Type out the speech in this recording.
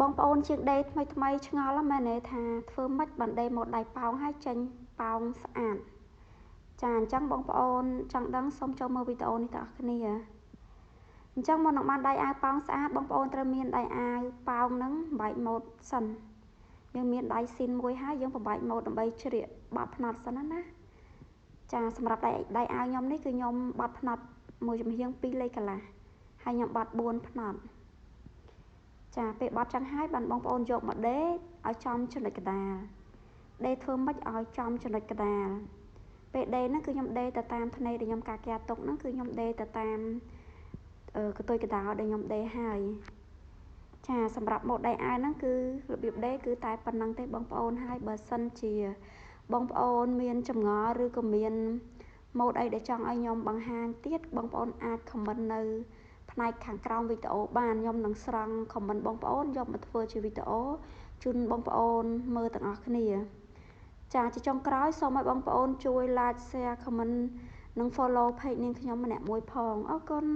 បងប្អូនជាងដេថ្មីឆ្ងល់មែនទេថាធ្វើម៉េចបានដេម៉ូតដៃប៉ោងឲ្យចេញប៉ោងស្អាតចាអញ្ចឹងបងប្អូនចង់ដឹងសូមចូលមើលវីដេអូនេះទាំងអស់គ្នាអញ្ចឹងមុននឹងបានដៃអាវប៉ោងស្អាតបងប្អូនត្រូវមានដៃអាវប៉ោងនឹងបែកម៉ូតសិនយើងមានដៃស៊ីនមួយហើយយើងបំបែកម៉ូតដើម្បីជ្រៀកបាត់ផ្នត់សិនណាចាសម្រាប់ដៃអាវខ្ញុំនេះគឺខ្ញុំបាត់ផ្នត់មួយចំហៀង2លេខកន្លះហើយខ្ញុំបាត់4ផ្នត់ចាពេលបាត់ចឹងហើយបានបងប្អូនយកមកដេឲ្យចំចំណុចកណ្ដាលដេធ្វើម៉េចឲ្យចំចំណុចកណ្ដាលពេលដេហ្នឹងគឺខ្ញុំដេទៅតាមថ្នេរដែលខ្ញុំកាកែទុកហ្នឹងគឺខ្ញុំដេទៅតាមកតុយកណ្ដាលដែលខ្ញុំដេហើយចាសម្រាប់ម៉ូតដៃអាវហ្នឹងគឺរបៀបដេគឺតែប៉ុណ្្នឹងទេបងប្អូនហើយបើសិនជាបងប្អូនមានចម្ងល់ឬក៏មានម៉ូតអីដែលចង់ឲ្យខ្ញុំបង្ហាញទៀតបងប្អូនអាចខមមិននៅផ្នែកខាងក្រោមវីដេអូបានខ្ញុំនឹងស្រង់ខមមិនបងប្អូនយកមកធ្វើជាវីដេអូជូនបងប្អូនមើលទាំងអស់គ្នាចាជាចុងក្រោយសូមឲ្យបងប្អូនជួយ like share comment និង follow page នាងខ្ញុំម្នាក់មួយផងអរគុណ